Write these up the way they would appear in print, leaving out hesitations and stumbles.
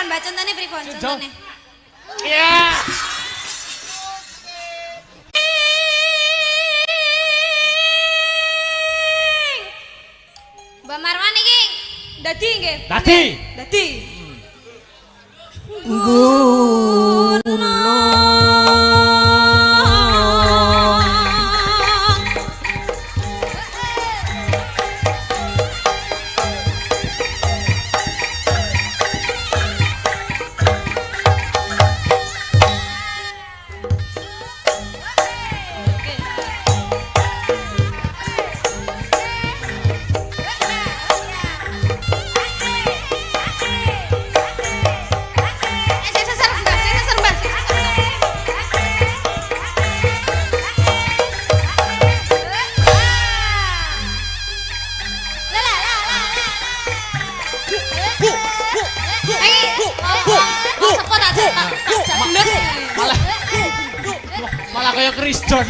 Mbak contone pripun contone? Iya. Mbak Marwan iki dadi nggih. Dadi. Dadi. Malah kayak Chris John.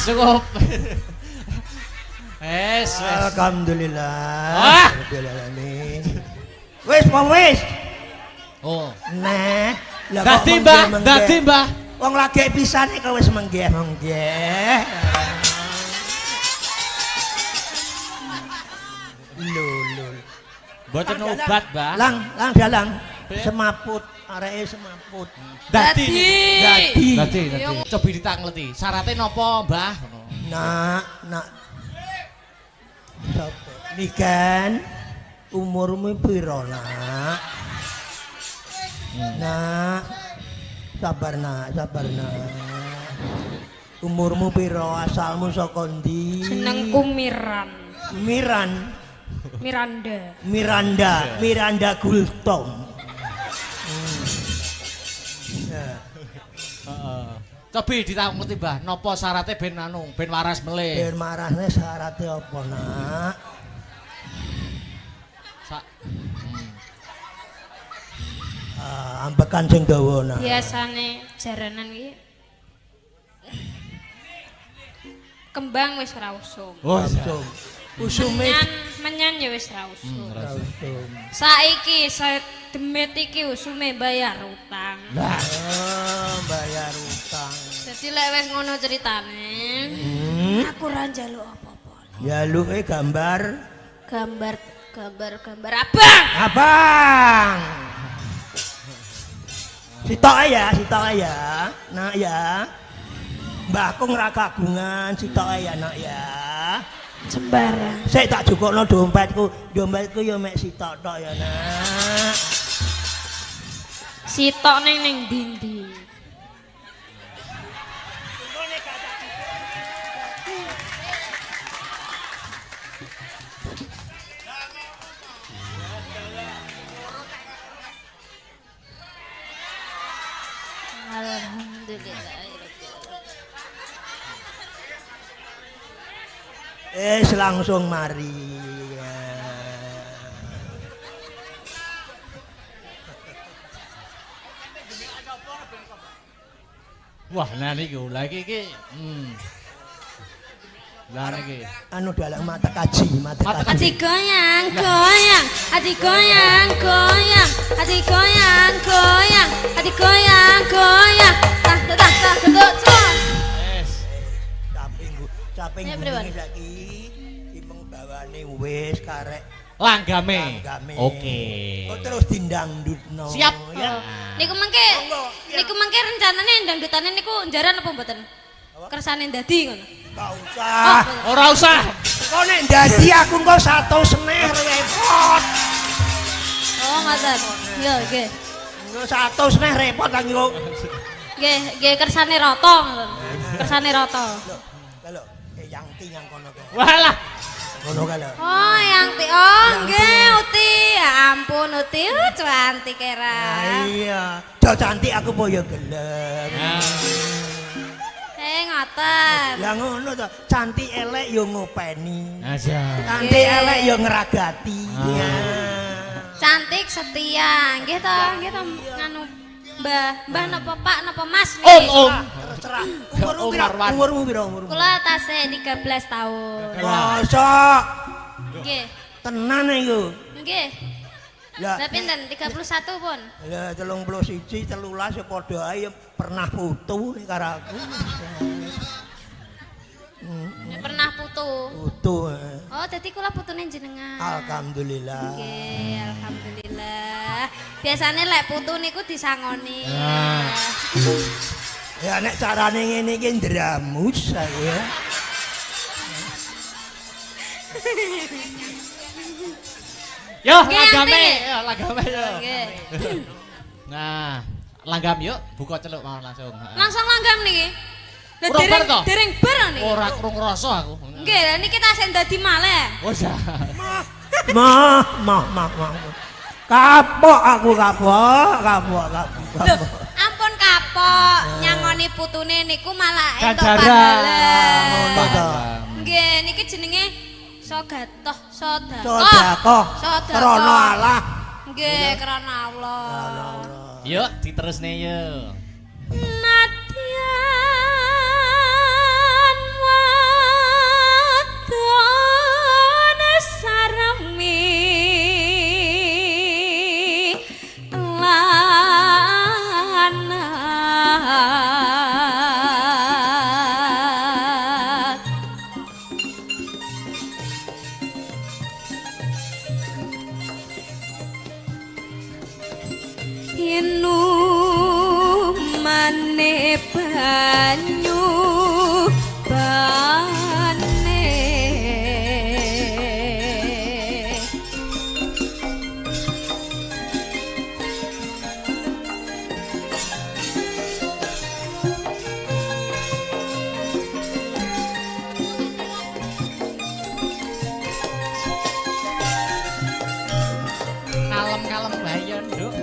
Cukup. Alhamdulillah. Wis, wis. Oh. Nah, dadi Mbah. Wong lagi pisane kok wis menggeh. Lho. Mboten obat, Mbah. Lang dalang. Semaput, areke semaput. Dadi. Yo. Coba ditangleti. Syaratnya napa, Mbah? Nak. Sopo? Nikan umurmu piro, Nak? Nak. Sabar, Nak. Umurmu piro? Asalmu saka ndi? Jenengku Miran. Miranda Gultom. Coba ditangleti, Mbah. Napa syaratnya ben waras melih? Ben marasne syaratnya apa, Nak? Ambekan sing dawa, Nak. Biasane jaranan iki kembang wis ora usum. Langsung. Usume menyan ya wis ora usum. langsung. Saiki demit iki usume bayar utang. Lah, bayar utang. Dadi lek wis ngono ceritane, aku ora njaluk apa-apa. Njaluke gambar abang. Sitoke ya. Nak ya. Mbahku ora kagungan, sitoke ya, Nak ya. Sembarang. Sik tak jukukno dompetku yo mek sitok tok ya, Nak. Sitok ning ndi? Langsung mari. Wah, nah niku lagi iki. Lah niki. Anu dalam mata kaji. Ati goyang, goyang, ati goyang, goyang, ati goyang, goyang, ati goyang, goyang. Tak tak tak tak. Wes. Caping bunyi saiki timeng bawane wis karek Langgame. Oke. Kok terus dindangdutno. Siap. Ya. Niku mengke rencanane dangdutane niku njaran apa mboten? Kersane ndadi ngono. Gak usah. Ora usah. Kok nek ndadi aku engko 100 seneh repot. Oh, ngoten. Yo, nggih. Engko 100 seneh repot lagi kok. Nggih kersane rata ngoten. Kersane rata. Lho, yang yang kono kae. Walah. Ngono kae lho. Oh, yang ti. Oh, nggih, Uti. Ya ampun, Uti. Cantik era. Iya. Do cantik aku po ya gelem. Ngoten. Lah ngono to, cantik elek yo ngopeni. Aja. Cantik elek yo ngeragati. Ya. Cantik setia. Nggih to nganu Mbah napa Pak napa Mas niki? Terus terang. Umurmu piro? Kula tasih 13 tahun. Mosok. Nggih. Tenan iku. Nggih. Lah Lah pinten? 31 pun. Lah 31 13 ya padha ae pernah putu karo aku. Pernah putu. Putu. Oh, dadi kula putune jenengan. Alhamdulillah. Nggih, alhamdulillah. Biasane lek putu niku disangoni. Ya nek carane ngene iki ndramus aku ya. Yo, Nggih, langgame. Ati. Yo, langgame yo. Nggih. Nah, langgam yuk, buka celuk mau langsung. Langsung langgam niki. Lah Kurang bar to? dereng bar niki. Ora krung rasa aku. Nggih, lah niki tasih dadi malih. Wes. Mah. Kapok aku kapok. Lho, ampun kapok. Nyangoni putune niku malah entuk Ganjaran. pahala. Ngono to. Nggih, niki jenenge sogatoh, Sedekah. Krana Allah. Nggih, krana Allah. Yuk, diterusne yuk. Nadyan wadon saremi lanat inumane banyu bane Kalem-kalem bae nduk.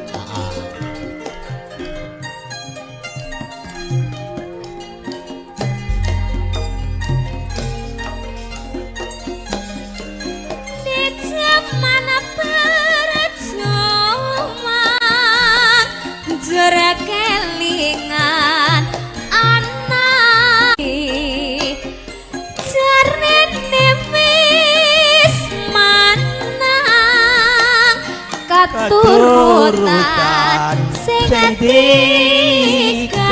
di zaman perjuangan jera kelingan anak jarene wis manang katurutan sing digadang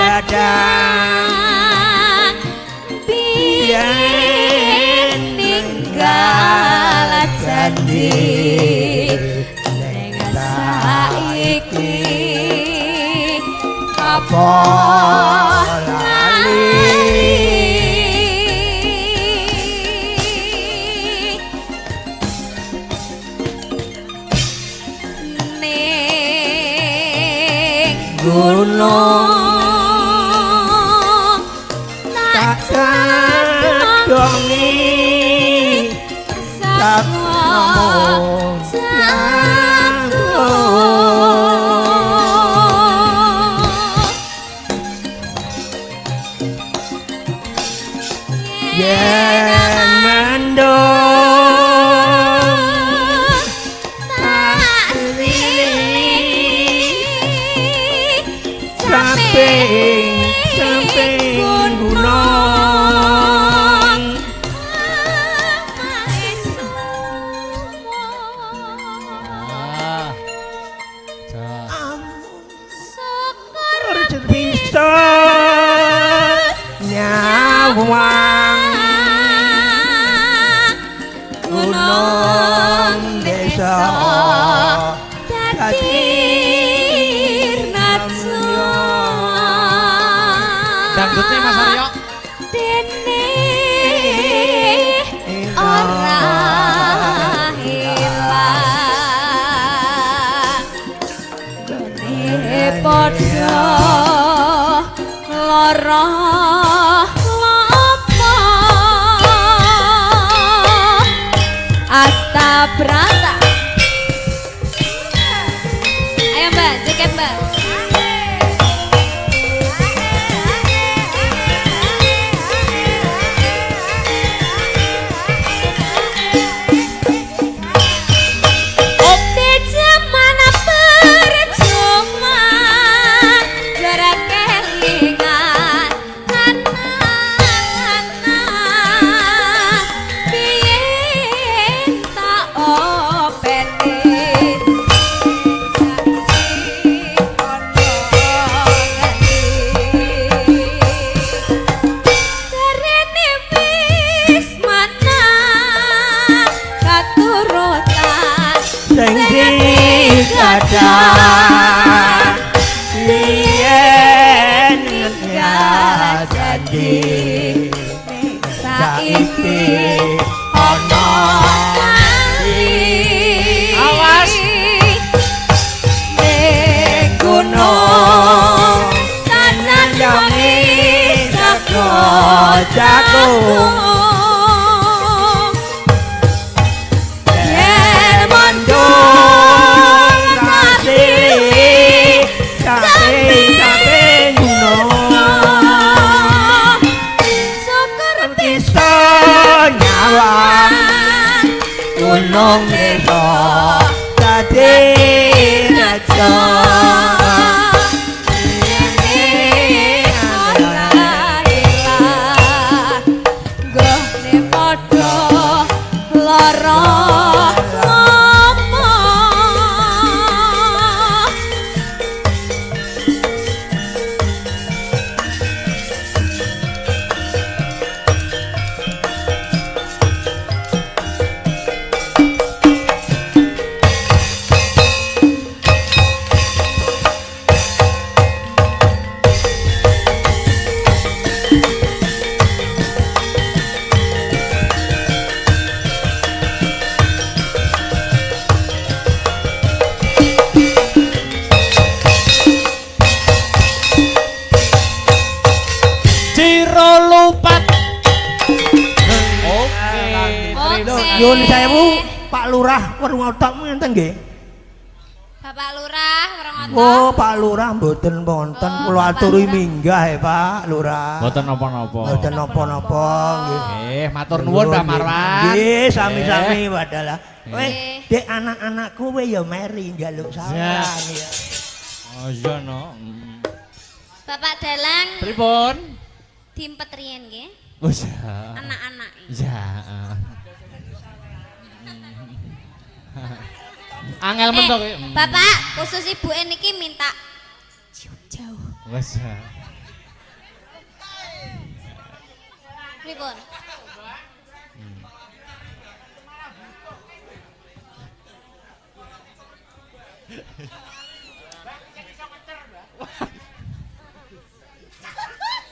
biyen ninggal janji ning saiki apa ning gunung tak Dongi sakno jago samping gunung Ah. Ja. syukur bisa nyawang gunung desa Dangdutnya Mas Aryo. Dene ora hilang Dene padha lara lopo Asta Brata Ayo Mbak, joget Mbak Lien ya janji saiki ana Awas. ning gunung tanan yangi saka jagung yen mandung kasih samping gunung syukur bisa nyawang gunung desa dadi raja Nyuwun sewu Pak Lurah Werngotok ngenten nggih. Bapak Lurah Werngotok. Oh, Pak Lurah mboten wonten kula aturi minggah Pak Lurah. Mboten napa-napa. Mboten napa-napa nggih. Nggih, matur nuwun Mbak Marwan. Nggih, sami-sami wadalah. Weh, Dek anak-anakku kowe ya meri njaluk salam ya. Oh iya no. Bapak Dalang Pripun? dimpet riyen nggih. Wis ya. Anak-anak. Ya. Angel mentok. Bapak, khusus ibu niki minta jauh. Wes. Pripun?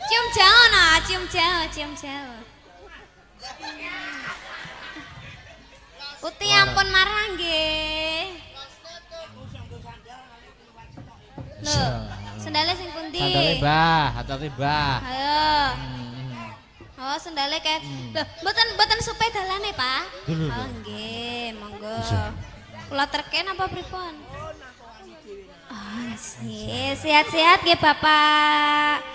Cium jauh nah, cium jauh. Uti ampun marah nggih. Lho, sendale sing pundi? Sandale Mbah, hati-hati Mbah. Ayo. Oh, sendale kayak lho, mboten supe dalane, Pak. Oh, nggih, monggo. Kula terken apa pripun? Oh, sehat-sehat nggih, Bapak.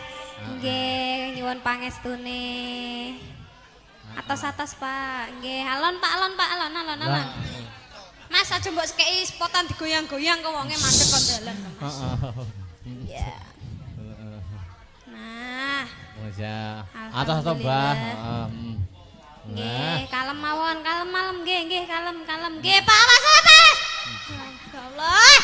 Nggih, nyuwun pangestune. Atas-atas Pak, nggih. Alon Pak, alon. Mas aja mbok sekei spotan digoyang-goyang kok wonge mandek kon dalan. Ya. Nah, Wis ya. Atos-atos Mbah. nggih, kalem mawon, kalem malem nggih, kalem. Nggih, Pak Mas Mas. Ya Allah.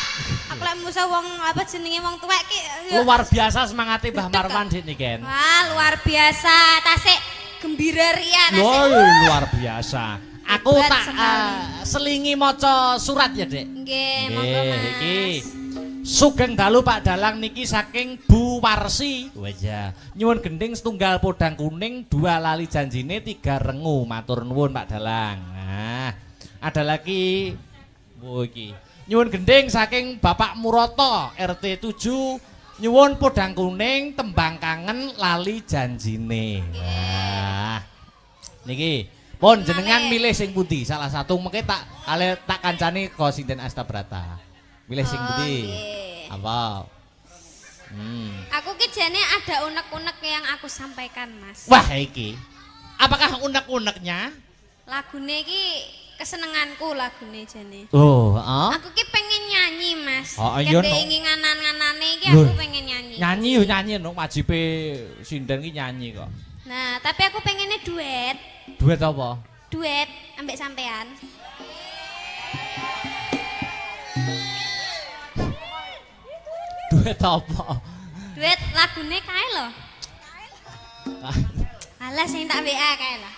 Aku lek musa wong apa jenenge wong tuwek ki. Luar biasa semangate Mbah Marwan dik niken. Wah, luar biasa. Tasik gembira ria tasik. Loh, luar biasa. Aku Hebat tak selingi maca surat ya, Dik. Nggih, monggo Mas. Iki. Sugeng dalu Pak Dalang niki saking Bu Warsi. Wajah. Nyuwun gending setunggal podang kuning, 2 lali janjine, 3 rengu. Matur nuwun Pak Dalang. Nah, ada lagi. Oh iki. Nyuwun gending saking Bapak Muroto RT 7. Nyuwun podang kuning, tembang kangen, lali janjine. Nah. Niki. Pun jenengan milih sing pundi? Salah satu mengke tak kancani kok Sinten Astabrata. Milih sing pundi? Apa? Aku ki jane ada unek-unek yang aku sampaikan, Mas. Wah, iki. Apakah unek-uneknya? Lagune ki kesenenganku lagune jane. Oh, Aku ki pengen nyanyi, Mas. Oh, iya, Kete no. ingin nganan-nganane ki aku pengen nyanyi. Nyanyi yo nyanyi no, wajibe sinden ki nyanyi kok. Nah, tapi aku pengennya duet. Duet apa? Duet ambek sampean. Duet apa? Duet lagune kae lho. Alah sing tak WA kae lho.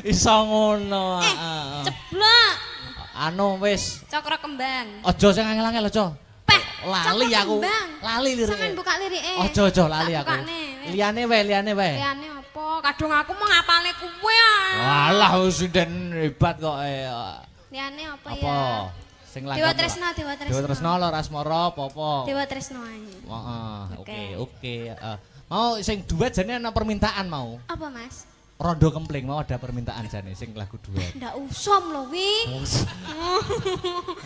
Iso ngono. Ceblok. Anu wis. Cokro kembang. Aja sing angel-angel aja. Peh, Lali Cokro aku. Kembang. Lali lirike. Sampeyan buka lirike. Aja lali Tak aku. bukane, wis. Liyane wae. Liyane apa? Kadung aku mau ngapalne kuwe ah. Walah sinden hebat kok. Liyane apa ya? Apa? Sing Dewa Tresna. Dewa Tresna Lara Asmara apa? Dewa Tresna ae. Heeh, oke. Mau sing duet jane ana permintaan mau. Apa, Mas? Rondo Kempling mau ada permintaan jane sing lagu duet. Ndak usom lho wi.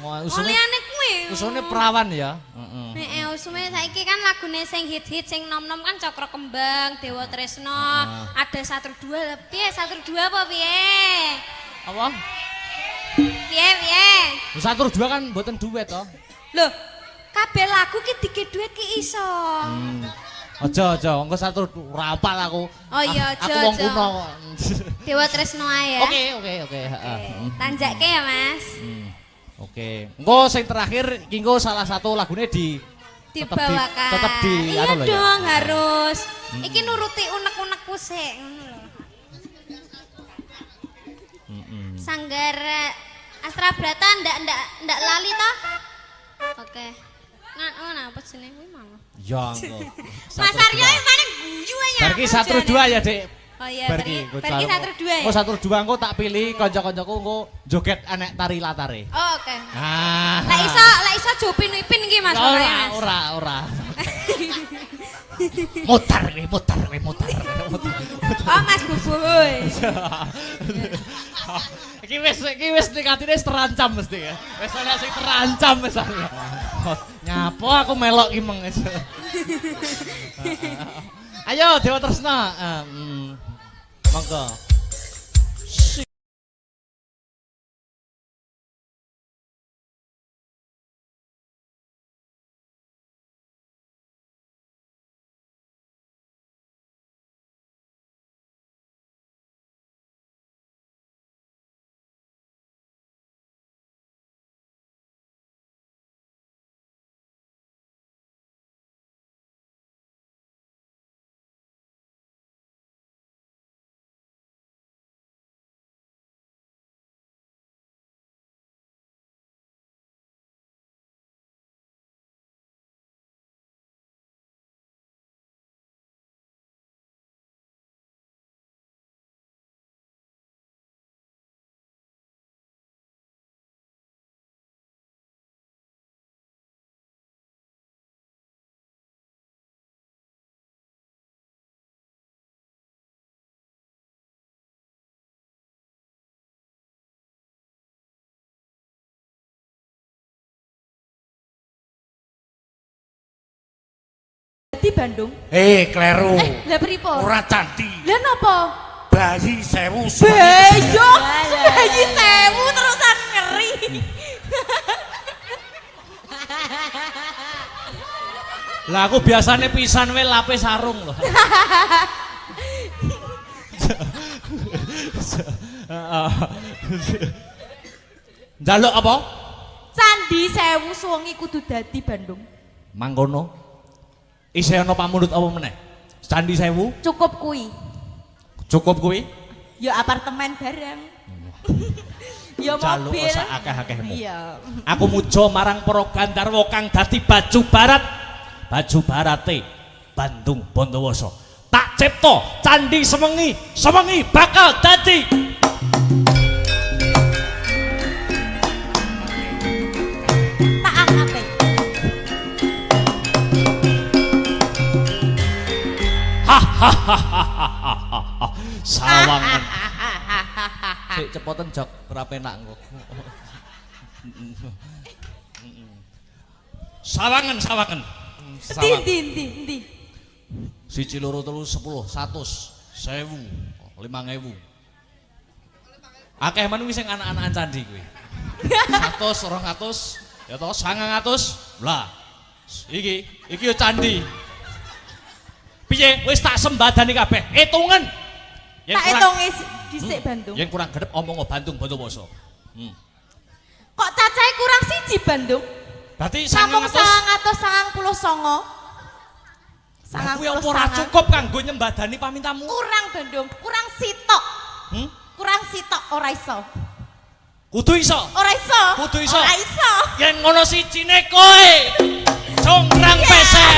Mau Oh liyane kuwi. usune perawan ya. Heeh. Heeh, usume saiki kan lagune sing hit-hit sing nom-nom kan Cokro Kembang, Dewa Tresna, ada 1 2 lebih 1 2 apa piye? Apa? Piye? 1 2 kan mboten duet to. Loh, kabeh lagu ki dikit duet ki iso. Aja, engko 1 rapal aku. Oh iya, Aku wong kuno kok. Dewa Tresna ae ya. Oke, heeh. Tanjakke ya, Mas. Oke. Engko sing terakhir iki engko salah satu lagune Dibawakan. tetep di iya anu lho ya. dong harus. Iki nuruti unek-unekku sik ngono lho. Sanggar Astrabrata ndak lali toh? Oke. Apa jenenge kuwi mau? Ya engko. Mas Aryo mana guyu aja. Barki 1 2 ya, Dik. Oh iya, barki 1 2 ya. Engko 1 2 engko tak pilih kanca-kancaku engko joget anek tari latare. Oh, oke. Ah. Lek iso jupin-ipin iki Mas. Ora. Mutar. Oh, Mas Bubuy. Iki wis nikatine terancam mesti ya. Wis ana sing terancam wis. Nyapa aku melok ki meng. Ayo Dewa Tresna. Monggo. Di Bandung. Kleru. Lah pripun? Ora candi. Lah napa? Bayi 1000. Beyo. Bayi 1000 terusan ngeri. Lah aku biasane pisan wae lape sarung lho. Njaluk apa? Candi Sewu Suwengi kudu dadi Bandung. Mangkono. Isih ana pamundhut apa meneh? Candi Sewu Cukup kuwi. cukup kuwi? Ya apartemen bareng. Ya Jaluk mobil. sak akeh-akehmu. Iya. Aku muja marang para Gandharwa kang dadi baju barat. Baju barate Bandung Bondowoso. Tak cipta Candi Semengi, Semengi bakal dadi Tak angate. Sawangan. Sik cepoten jok ora penak engko. Sawangan, sawangan. Ndi. Siji loro telu 10 100 1000 5000. Akeh men kuwi sing anak-anakan candi kuwi. 100 200 ya toh 900. Lah. Iki yo candi. Piye wis tak sembadani kabeh. Hitungan. Tak hitunge dhisik Bandung. Yang kurang gedep omong Bandung Bondowoso. Kok cacahe kurang siji Bandung? Berarti Sampung 900. 999. Kuwi apa ora cukup kanggo nyembadani pamintamu? Kurang Bandung, kurang sitok. Kurang sitok ora iso. Kudu iso. Ora iso. Kudu iso. Ora iso. Yen ngono sijine kowe. Congkrang pesek.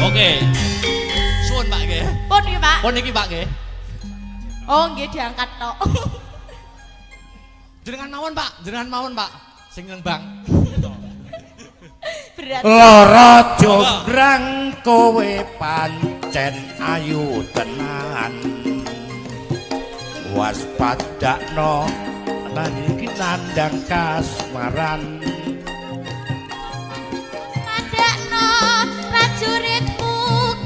Oke. Suwun Pak nggih. Pun iki Pak. Pun iki Pak nggih. Oh nggih diangkat tok. Jenengan mawon Pak. Sing nembang. Berat. Lara jonggrang kowe pancen ayu tenan. Waspadakno lan iki nandang kasmaran. Adakno prajuritmu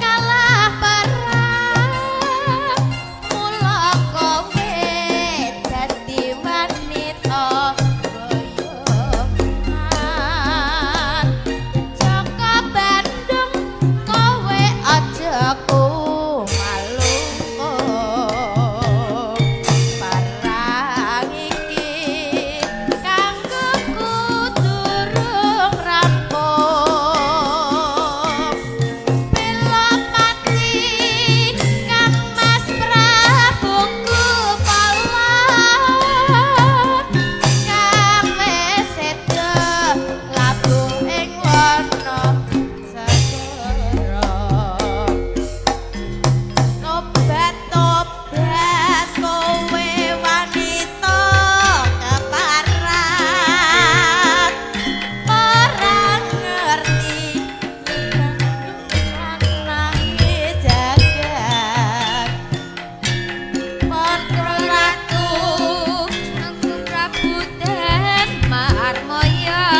kalah perang. Mula kowe dadi wanita boyongan. Jaka Bandung kowe aja malu. Parang iki kanggo durung rampung. Bela mati Kang Mas Prabu Kupala. Kang wis sedo labuh ing wana segara. Tobat kowe wanita keparat. Ora ngerti nanangi jagat. Para ratu aku Prabu Marmaya.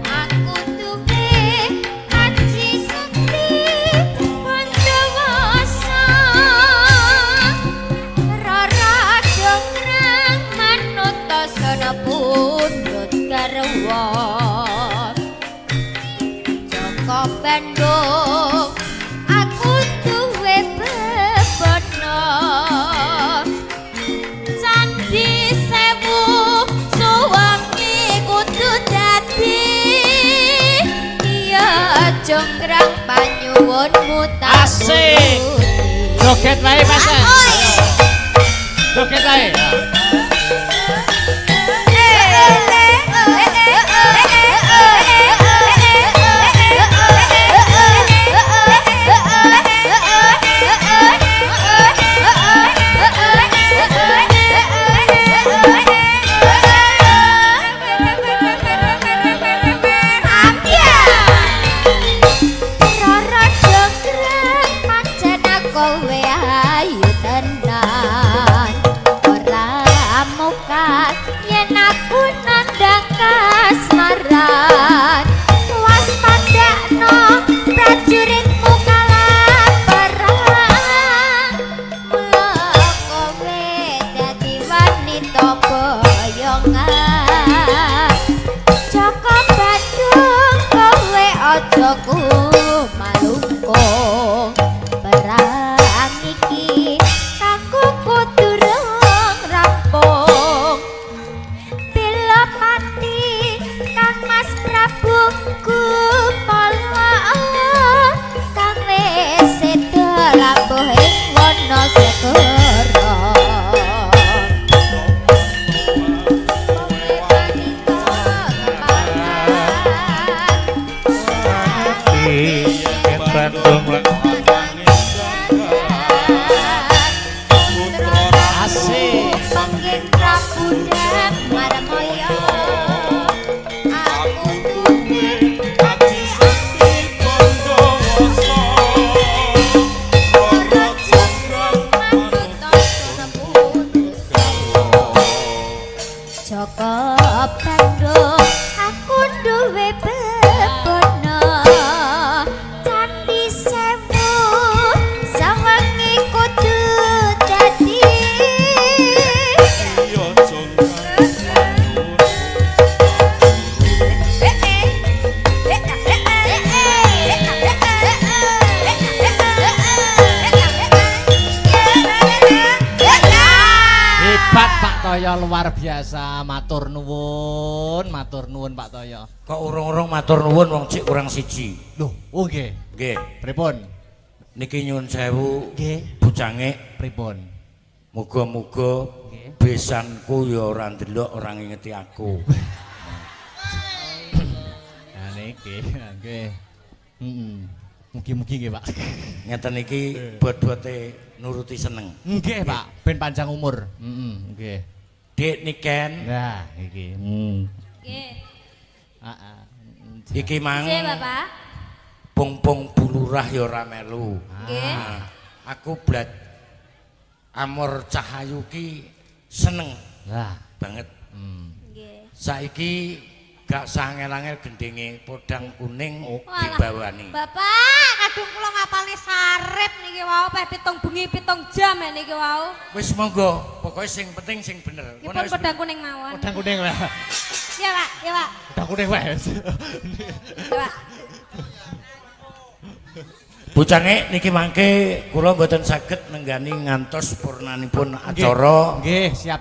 Aku duwe aji sakti Bondowoso. Rara jonggrang manut tasana pundhut garwa. Jaka Bandung aku duwe bebana. Candi Sewu Suwengi kudu dadi. Iya jonggrang panyuwunmu tak Asik. Joget wae pesek. Joget wae. Rara jonggrang pancen kowe ayu tenan. Ora mukat yen aku nandang kasmaran. Waspadakno prajuritmu kalah perang. Mula kowe dadi ana segara Bandung Asik. Panggih Prabu Dek Marmaya aku duwe Haji Sakti Bondowoso Roro Jonggrang Joko Bandung aku duwe bebono Candi Sewu sawengi kudu dadi Yo Jonggrang Hebat Pak Toyo luar biasa. Matur nuwun Pak Toyo. Kok urung-urung matur nuwun wong cik kurang siji. Loh, oh nggih. Nggih, Pripun? niki nyuwun sewu Nggih. bujange Pripun? muga-muga Nggih. besanku ya ora ndelok ora ngingeti aku. Nah niki, nggih. Mugi-mugi nggih, Pak. Ngeten iki bot-bote nuruti seneng. Nggih, Pak. Ben panjang umur. Nggih. Dik Niken, Nah, iki. Nggih. Heeh. iki mang Nggih, Bapak. pung-pung bulurah ya ora melu. Nggih. Nah, aku blat Amor Cahayu ki seneng Lah. banget. Nggih. Saiki gak sangel-angel gendenge podang kuning Walah, dibawani. Bapak, kadung kula ngapalne sarep niki wau peh 7 bengi 7 jam niki wau. Wis monggo, pokoke sing penting sing bener. Nipun Ngono wis pedang kuning mawon. Pedang kuning lah. Iya, Pak. Iya, Pak. Pedang kuning wes. Iya, Pak. Bucange niki mangke kula mboten saged nenggani ngantos purnanipun acara Nggih, siap.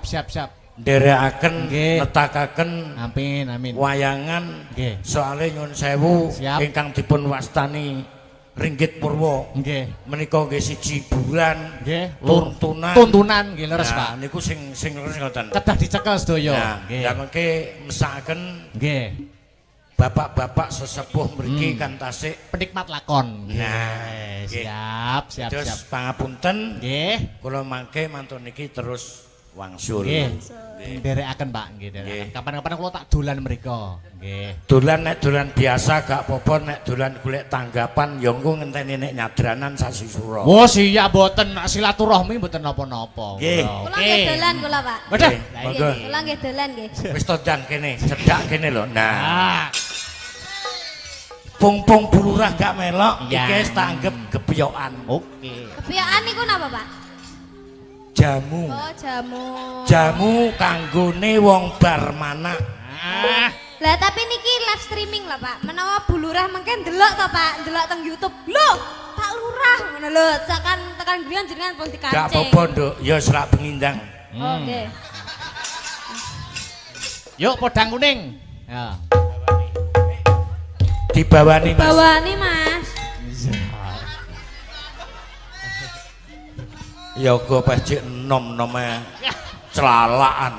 nderekaken Nggih. netakaken Amin. wayangan Nggih. soale nyuwun sewu Siap. ingkang dipun wastani Ringgit Purwa Nggih. menika nggih siji hiburan Nggih. tuntunan Nggih leres, Nah, Pak. niku sing leres ngoten. Kedah dicekel sedaya. Nah, Nggih. ya mengke mesakaken Nggih. bapak-bapak sesepuh mriki kan tasik. Penikmat lakon. Nah, nggih. siap. Terus pangapunten Nggih. kula mangke mantun niki terus wangsul. Nggih. Nderekaken, Pak. Nggih, Nggih. nderekaken. Kapan-kapan kula tak dolan mriko. Nggih. Dolan nek dolan biasa gak apa-apa, nek dolan golek tanggapan ya engko ngenteni nek nyadranan sasi sura. Oh, siap mboten silaturahmi mboten napa-napa. Nggih. Kula nggih dolan kula, Pak. Waduh. Nggih, Lah monggo. iki. Kula nggih dolan nggih. Wis todang kene, cedak kene lho. Nah, Ah, pung-pung bulurah gak melok, Iya. iki wis tak anggap gepyokan. oke. Kepiakan niku napa, Pak? Jamu. Oh, jamu. Jamu kanggone wong bar manak. Ah, Lah tapi niki live streaming lah, Pak. Menawa bulurah mengke ndelok to, Pak. Ndelok teng YouTube. Lho, Pak Lurah ngono lho. Tekan griyan jenengan pun dikancing. Gak apa-apa, Nduk. Ya serak pengindang. Oke. Yuk podang kuning. Ya. Dibawani, Mas. Bawani, Mas. Ya go pecik nom-nome celalaan.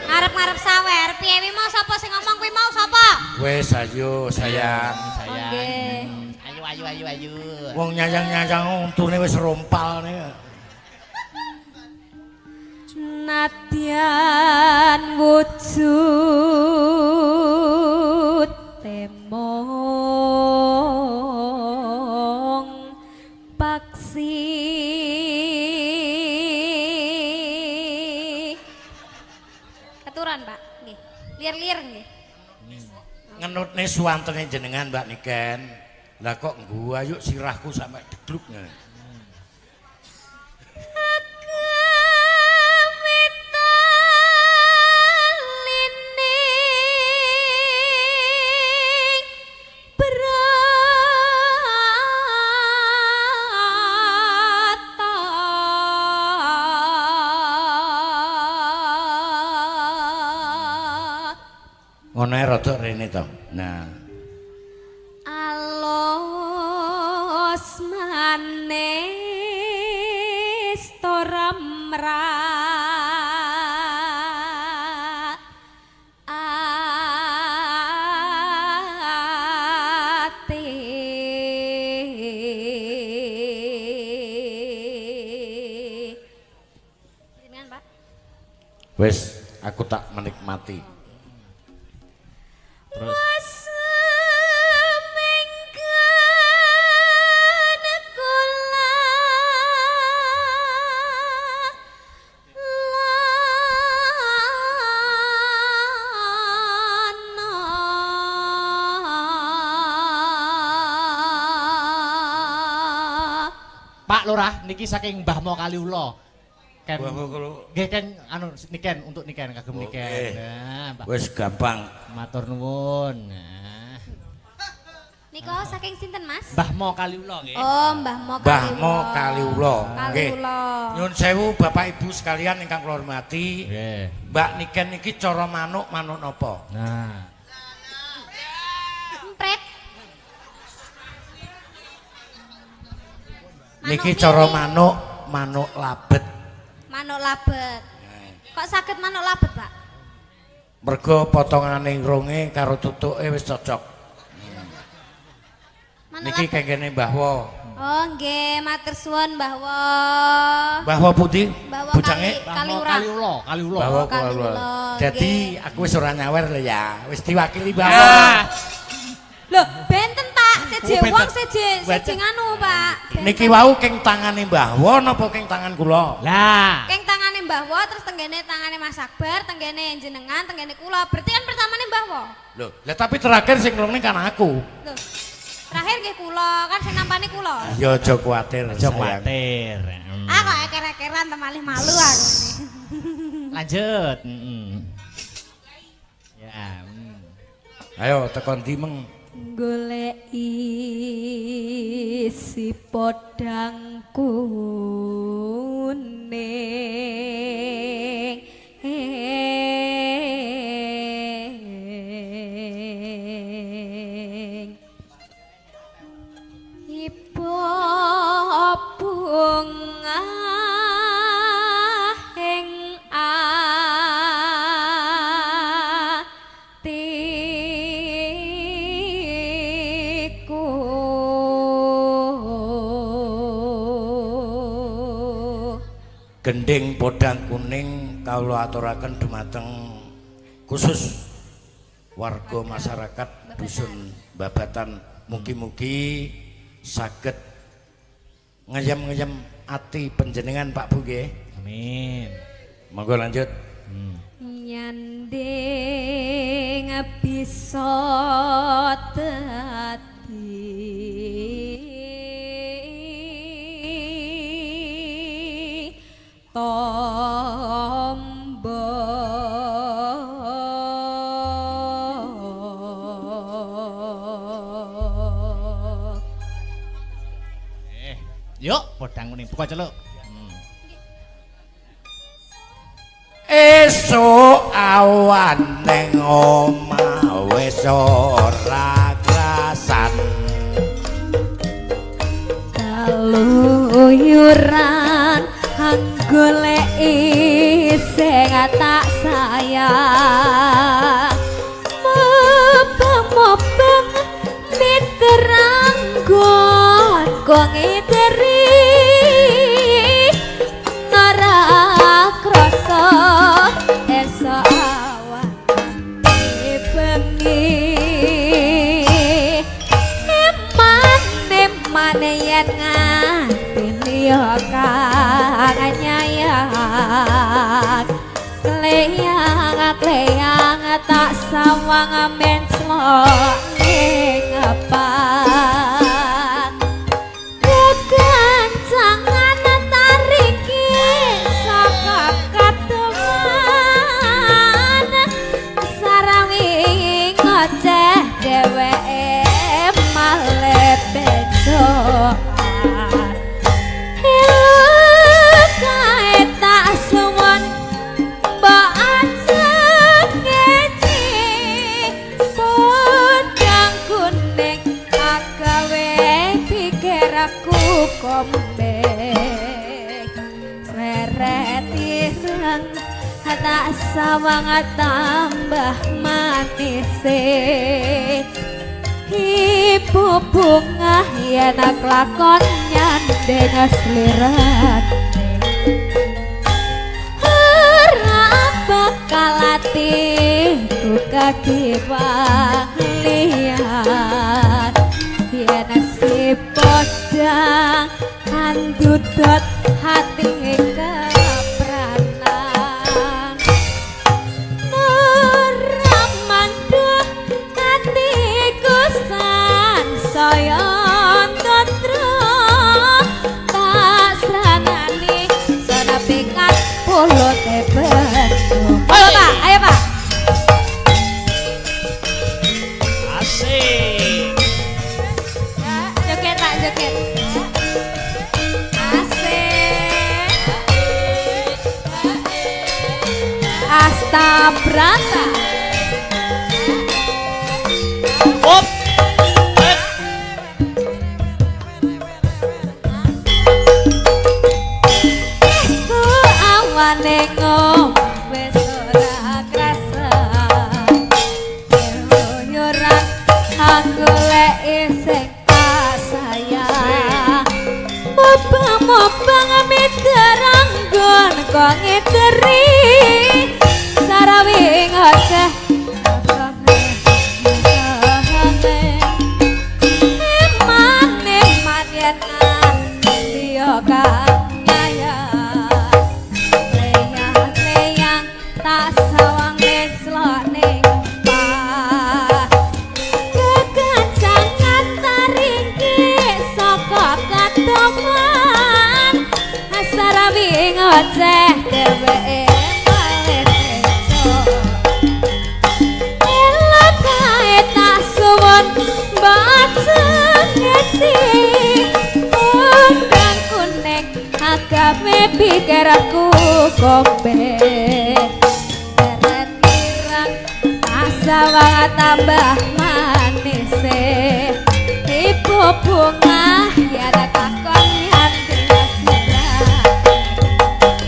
Ngarep-ngarep sawer. Piye wi mau sapa sing ngomong kuwi mau sapa? Wes ayo sayang. Sayang. Oke. Ayu. Wong nyayang-nyayang untune wis rompal nih. Nadyan wujud temong paksi keturan, Pak. Nggih. Lir-lir nggih. Ngenutne suwantene jenengan Mbak Niken. Lah kok ngguwa yuk sirahku sampe degluk. Ngono ae rada rene to. Nah. Alos manis toramra ate Jenengan, Pak. Wis aku tak menikmati. Terus Pak Lurah niki saking Mbah Mo Kaliula. Ken. Nggih Ken anu niken untuk niken kagem niken. Nah, Pak. Wis gampang. Matur nuwun. Nah. Niko saking sinten, Mas? Mbah Mo Kaliula nggih. Oh, Mbah Mo Mbah Mo Kaliula. Nggih. Kaliula. Nyuwun sewu Bapak Ibu sekalian ingkang kula hormati. Nggih. Mbak Niken niki cara manuk napa? Nah. Empret. Niki cara manuk labet. Manuk labet. Kok saged manuk labet, Pak? Mergo potongane irunge karo tutuke wis cocok. Manuk Niki labet. kengkene Mbah Wo. Oh, nggih, matur suwun Mbah Wo. Mbah Wo pundi? Mbah Wo Bujange? Kaliura. Kaliula. Mbah Wo Kaliula. Dadi aku wis ora nyawer lho ya. Wis diwakili Mbah Wo. Ah. Loh, benten Pak, seje Oh, benten. wong seje nganu Pak. Benten. Niki wau keng tangane Mbah Wo napa keng tangan kula? Lah. Keng tangane Mbah Wo, terus tenggene tangane Mas Akbar, tenggene jenengan, tenggene kula. Berarti kan pertamane Mbah Wo. Loh, lah tapi terakhir sing nglungne kan aku. Loh. Terakhir nggih kula, kan sing nampani kula. Ya aja kuwatir, Aja sayang. kuwatir. Ah kok eker-ekeran temalih malu aku. Lanjut. Ya. Ayo tekan dimeng. Golek isi podang kuning ipo bunga ing Gending podang kuning kawula aturaken dumateng khusus warga masyarakat dusun Babatan, mugi-mugi saged ngeyem-ngeyem ati panjenengan Pak Bu nggih. Amin. Monggo lanjut. Nyanding bisa dadi tombo Yuk, podang kuning buka celuk. Esuk awan ning omah wis ora krasan. kaluyuran goleki sing tak sayang mobong miterang gon kok ngiteri ora krasa esok awan bengi eman yen nganti ya kang nyayang kleyang tak sawang menclok ning pang kekancangan tariki saka kateman sarawi ngoceh dheweke malih becok kombe Sreretireng tak sawang tambah matise Ibu bunga yen lakon nyandeng aslirat ora bakal atiku kakiwang liat yen si podang andudot hati kepranan ora mandhah atiku saya tatra tak sranani sana pikat polo tebet ayo pak Asik. joget tak joget asik Asta Brata Op. awane ngombe ora krasa yoran aku lek isih sayang mobang miteranggon kok ngiteri sarawi ngoceh eman yen dia kang leyang tak sawang slok ning pah kekancangan taringki saka katoman sarawi ngoceh dheweke malih teso elok kae tak suwun bacen ngeci undang kuning agawe pikirku kombe seret kirang asawang tambah manise ibu bunga ya kakon hati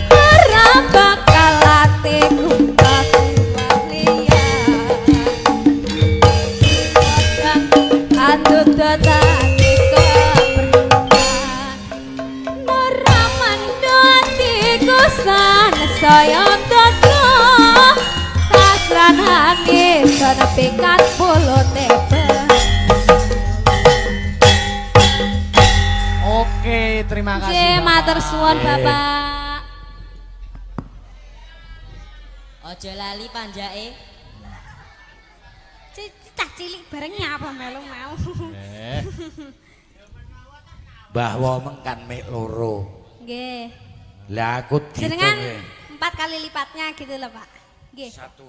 ora bakal atiku Andut dadi kepriman Nora mandoti kusan saya toko Tasran hangis sana pikat polo tebe Oke, terima kasih. matur suwun Bapak Ojo lali panjake. cah cilik bareng nyapa melu mau Bahwa mengkan mek loro. nggih Lah aku jenengan dihitung 4 kali lipatnya gitu loh Pak nggih 1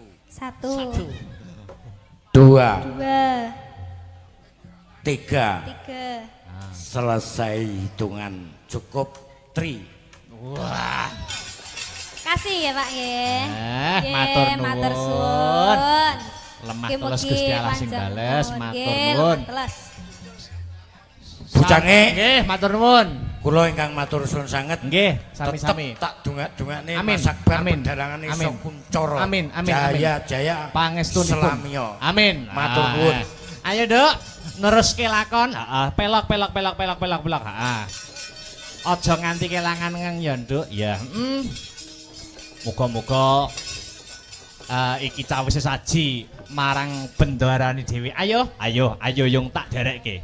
2 2 3 3 selesai hitungan cukup 3. Wah. kasih ya Pak nggih Nggih, matur matur nuwun. suwun Lemah Mugi-mugi teles Gusti Allah sing panjang bales, umur. matur Nggih, nuwun. lemah teles. Bujange. Nggih, matur nuwun. Kula ingkang matur suwun sanget. Nggih, Tetep sami-sami. tak dongak-dongakne Amin, Mas Akbar amin, pedalangan amin. iso kuncara. Amin, amin, Jaya jaya Pangestunipun. Selamya. Amin. Matur Ah. nuwun. Ayo, Dok. Neruske lakon. Heeh, pelok. Heeh. Aja nganti kelangan ya, Nduk. Ya. Muga-muga iki cawise saji marang bendarane dhewe. Ayo yung tak derekke.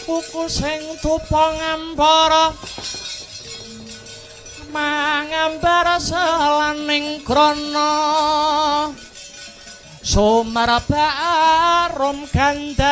Puku sing tupa ngambara mangambara selaning krana sumarba arum gandanya